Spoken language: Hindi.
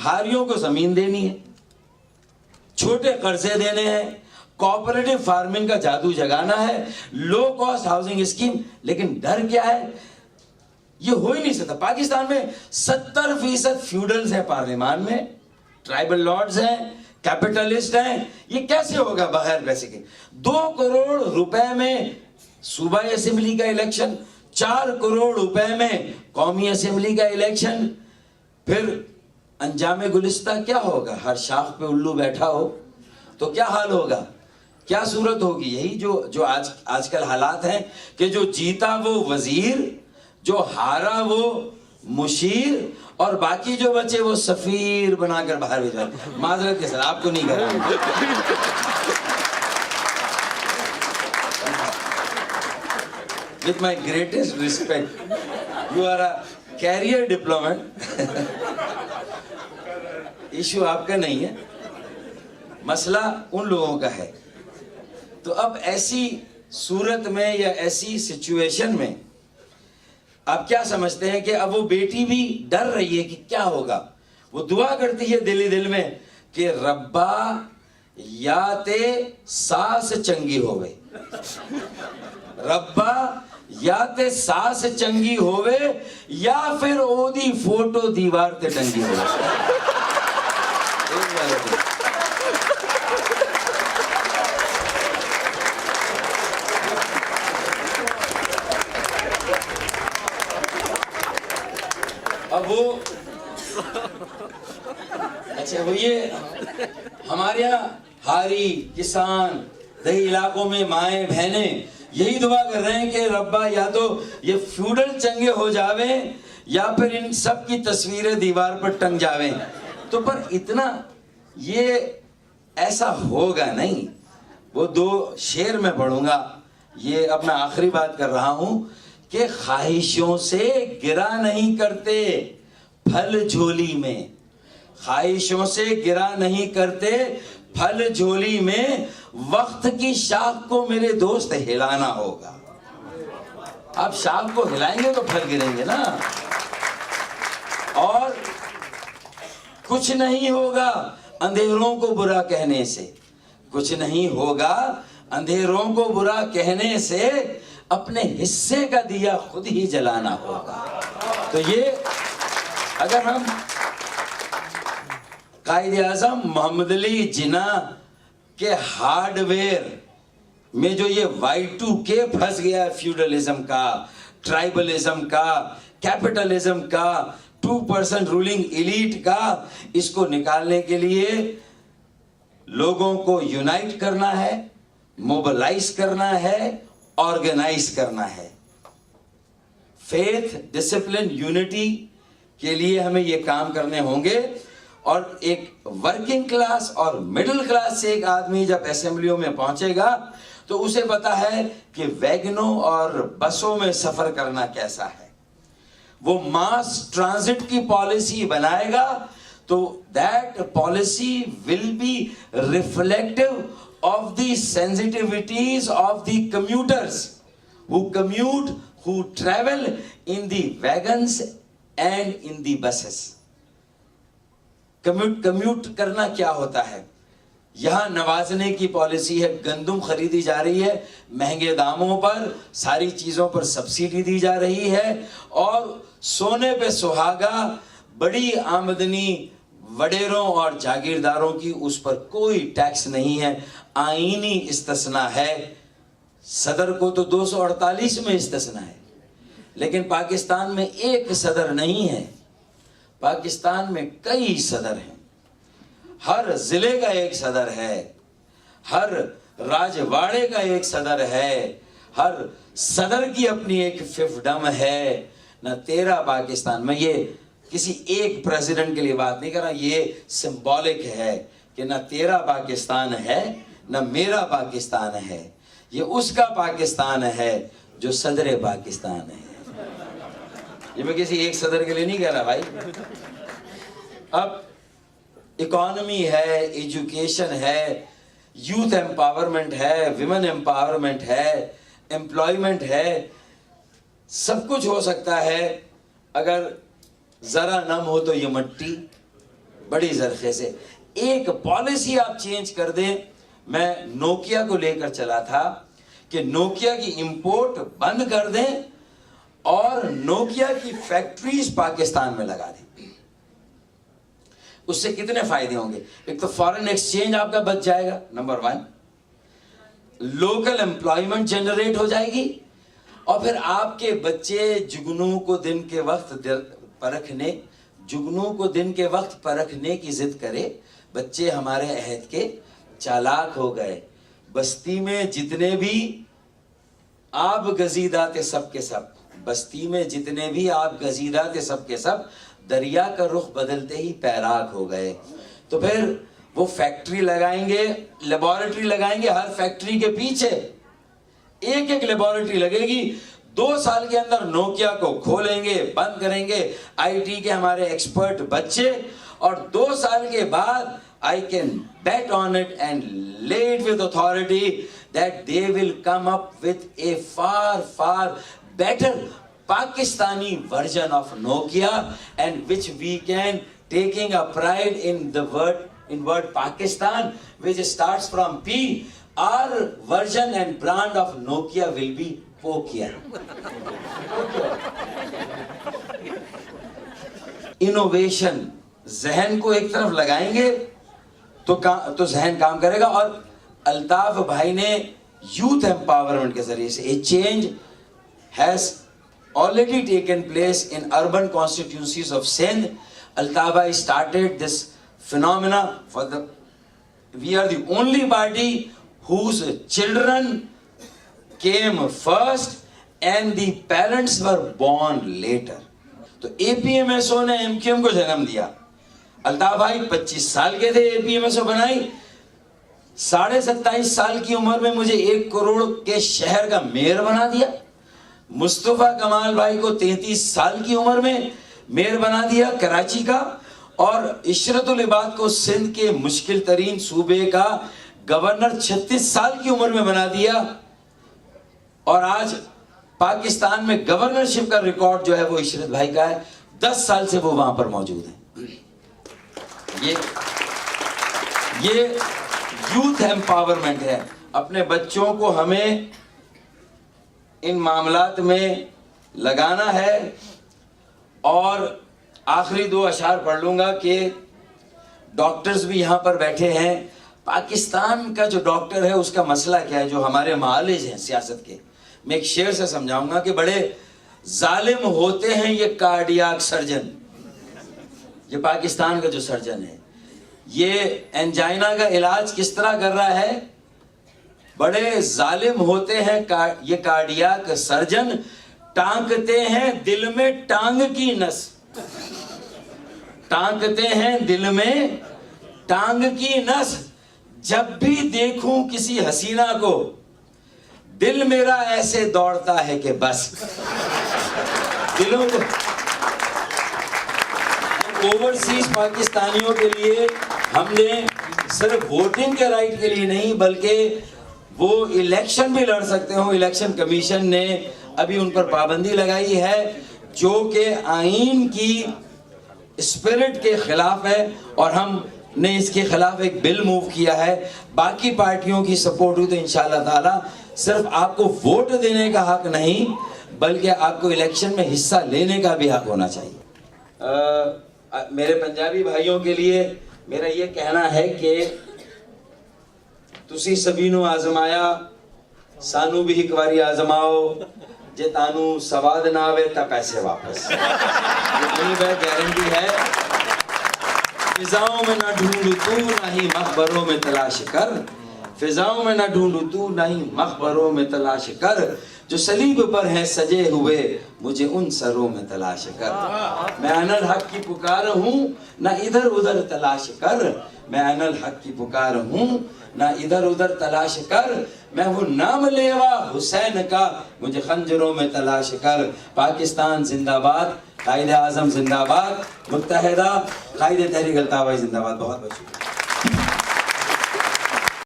बिहारियों को जमीन देनी है, छोटे कर्जे देने हैं, कोऑपरेटिव फार्मिंग का जादू जगाना है, लो कॉस्ट हाउसिंग स्कीम। लेकिन डर क्या है, ये हो ही नहीं सकता। पाकिस्तान में 70% फ्यूडल्स हैं पार्लियामान में, ट्राइबल लॉर्ड्स हैं, कैपिटलिस्ट हैं। ये कैसे होगा बगैर पैसे के? 2 करोड़ रुपए में सूबाई असेंबली का इलेक्शन, 4 करोड़ रुपए में कौमी असेंबली का इलेक्शन। फिर अंजामे गुलिस्ता क्या होगा? हर शाख पे उल्लू बैठा हो तो क्या हाल होगा, क्या सूरत होगी? यही जो आजकल हालात हैं कि जो जीता वो वजीर, जो हारा वो मुशीर, और बाकी जो बचे वो सफीर बनाकर बाहर भेजा। माजरत के साथ आपको नहीं करा। With my greatest respect, you are a career diplomat. Issue आपका नहीं है, मसला उन लोगों का है। तो अब ऐसी सूरत में या ऐसी सिचुएशन में आप क्या समझते हैं कि अब वो बेटी भी डर रही है कि क्या होगा? वो दुआ करती है दिल ही दिल में कि रब्बा या ते सास चंगी होवे, रब्बा या ते सास चंगी होवे, या फिर ओदी फोटो दीवार ते टंगी होवे। अब वो अच्छा, वो ये हमारे यहाँ हारी किसान दही इलाकों में माए बहने यही दुआ कर रहे हैं कि रब्बा या तो ये फ्यूडल चंगे हो जावे या फिर इन सब की तस्वीरें दीवार पर टंग जावे। तो पर इतना ये ऐसा होगा नहीं। वो 2 शेर में पढ़ूंगा, ये अब मैं आखिरी बात कर रहा हूं कि ख्वाहिशों से गिरा नहीं करते फल झोली में, ख्वाहिशों से गिरा नहीं करते फल झोली में, वक्त की शाख को मेरे दोस्त हिलाना होगा। आप शाख को हिलाएंगे तो फल गिरेंगे ना। और कुछ नहीं होगा अंधेरों को बुरा कहने से, कुछ नहीं होगा अंधेरों को बुरा कहने से, अपने हिस्से का दिया खुद ही जलाना होगा। तो ये अगर हम कायद-ए-आज़म मोहम्मद अली जिन्ना के हार्डवेयर में जो ये Y2K फंस गया है, फ्यूडलिज्म का, ट्राइबलिज्म का, कैपिटलिज्म का, 2% रूलिंग एलीट का, इसको निकालने के लिए लोगों को यूनाइट करना है, मोबिलाइज करना है, ऑर्गेनाइज करना है। फेथ, डिसिप्लिन, यूनिटी के लिए हमें ये काम करने होंगे। और एक वर्किंग क्लास और मिडिल क्लास से एक आदमी जब असेंबलियों में पहुंचेगा तो उसे पता है कि वैगनों और बसों में सफर करना कैसा है। वो मास ट्रांजिट की पॉलिसी बनाएगा तो that policy will be reflective of the sensitivities of the commuters who commute, who travel in the wagons and in the buses. Commute करना क्या होता है? यहां नवाजने की पॉलिसी है, गंदुम खरीदी जा रही है महंगे दामों पर, सारी चीजों पर सब्सिडी दी जा रही है, और सोने पे सुहागा, बड़ी आमदनी वडेरों और जागीरदारों की, उस पर कोई टैक्स नहीं है। आईनी इस्तिस्ना है, सदर को तो 248 में इस्तिस्ना है, लेकिन पाकिस्तान में एक सदर नहीं है, पाकिस्तान में कई सदर हैं। हर जिले का एक सदर है, हर राजवाड़े का एक सदर है, हर सदर की अपनी एक फिफडम है। न तेरा पाकिस्तान में, ये किसी एक प्रेसिडेंट के लिए बात नहीं कर रहा, ये सिंबॉलिक है कि न तेरा पाकिस्तान है न मेरा पाकिस्तान है, ये उसका पाकिस्तान है जो सदर पाकिस्तान है। ये मैं किसी एक सदर के लिए नहीं कह रहा भाई। अब इकोनॉमी है, एजुकेशन है, यूथ एम्पावरमेंट है, विमेन एम्पावरमेंट है, एम्प्लॉयमेंट है, सब कुछ हो सकता है। अगर जरा नम हो तो ये मट्टी, बड़ी जरखे से। एक पॉलिसी आप चेंज कर दें। मैं नोकिया को लेकर चला था कि नोकिया की इंपोर्ट बंद कर दें और नोकिया की फैक्ट्रीज पाकिस्तान में लगा दें। उससे कितने फायदे होंगे? एक तो फॉरेन एक्सचेंज आपका बच जाएगा, नंबर 1, लोकल एम्प्लॉयमेंट जनरेट हो जाएगी, और फिर आपके बच्चे जुगनू को दिन के वक्त परखने की जिद करे। बच्चे हमारे अहद के चालाक हो गए। बस्ती में जितने भी आप गजीदा थे सब के सब, बस्ती में जितने भी आप गजीदा थे सब के सब दरिया का रुख बदलते ही पैराक हो गए। तो फिर वो फैक्ट्री लगाएंगे, लेबोरेटरी लगाएंगे, हर फैक्ट्री के पीछे एक एक लेबोरेटरी लगेगी। 2 साल के अंदर नोकिया को खोलेंगे, बंद करेंगे आईटी के हमारे एक्सपर्ट बच्चे, और 2 साल के बाद I can bet on it and lay it with authority that they will come up with a far better Pakistani version of Nokia, and which we can taking a pride in the word Pakistan, which starts from P. Our version and brand of Nokia will be Pokia. Innovation, जहन को एक तरफ लगाएंगे तो जहन काम करेगा। और अल्ताफ भाई ने यूथ एम्पावरमेंट के जरिए से ए change has already taken place in urban constituencies of Sindh. Altaf bhai started this phenomena we are the only party whose children came first and the parents were born later. तो APMSO ने MQM को जन्म दिया। अल्ताफ भाई 25 साल के थे, APMSO बनाई। 27.5 साल की उम्र में मुझे 1 करोड़ के शहर का मेयर बना दिया। मुस्तफा कमाल भाई को 33 साल की उम्र में मेयर बना दिया कराची का, और इशरतुल इबाद को सिंध के मुश्किल तरीन सूबे का गवर्नर 36 साल की उम्र में बना दिया। और आज पाकिस्तान में गवर्नरशिप का रिकॉर्ड जो है वो इशरत भाई का है। 10 साल से वो वहां पर मौजूद है। ये यूथ एम्पावरमेंट है। अपने बच्चों को हमें इन मामलात में लगाना है। और आखिरी 2 अशार पढ़ लूंगा कि डॉक्टर्स भी यहाँ पर बैठे हैं। पाकिस्तान का जो डॉक्टर है उसका मसला क्या है, जो हमारे मालिज हैं सियासत के। मैं एक शेर से समझाऊंगा कि बड़े जालिम होते हैं ये कार्डियाक सर्जन। ये पाकिस्तान का जो सर्जन है, ये एंजाइना का इलाज किस तरह कर रहा है। बड़े जालिम होते हैं ये कार्डियाक सर्जन, टांकते हैं दिल में टांग की नस, टांकते हैं दिल में टांग की नस। जब भी देखूं किसी हसीना को दिल मेरा ऐसे दौड़ता है कि बस। दिलों को ओवरसीज पाकिस्तानियों के लिए हमने सिर्फ वोटिंग के राइट के लिए नहीं, बल्कि वो इलेक्शन भी लड़ सकते हो। इलेक्शन कमीशन ने अभी उन पर पाबंदी लगाई है जो कि आईन की स्पिरिट के खिलाफ है, और हमने इसके खिलाफ एक बिल मूव किया है। बाकी पार्टियों की सपोर्ट हुई तो इंशाअल्लाह ताला सिर्फ आपको वोट देने का हक नहीं, बल्कि आपको इलेक्शन में हिस्सा लेने का भी हक होना चाहिए। मेरे पंजाबी भाइयों के लिए मेरा ये कहना है कि तुसी सभी नू आजमाया, सानू भी एक बारी आजमाओ। जे तानू सवाद ना आवे ता पैसे वापस। ये गारंटी है। फिजाओं में ना ढूंढू तू ना ही मखबरों में तलाश कर, फिजाओं में ना ढूंढू तू ना ही मखबरों में तलाश कर, जो सलीब पर हैं सजे हुए मुझे उन सरों में तलाश कर। मैं अनल हक की पुकार हूँ ना इधर उधर तलाश कर, मैं अनल हक की पुकार हूँ ना इधर उधर तलाश कर, मैं वो नाम लेवा हुसैन का मुझे खंजरों में तलाश कर। पाकिस्तान जिंदाबाद, कायदे आजम जिंदाबाद, मुत्तहिदा कायदे तहरीक अल्ताफ भाई जिंदाबाद। बहुत बहुत शुक्रिया।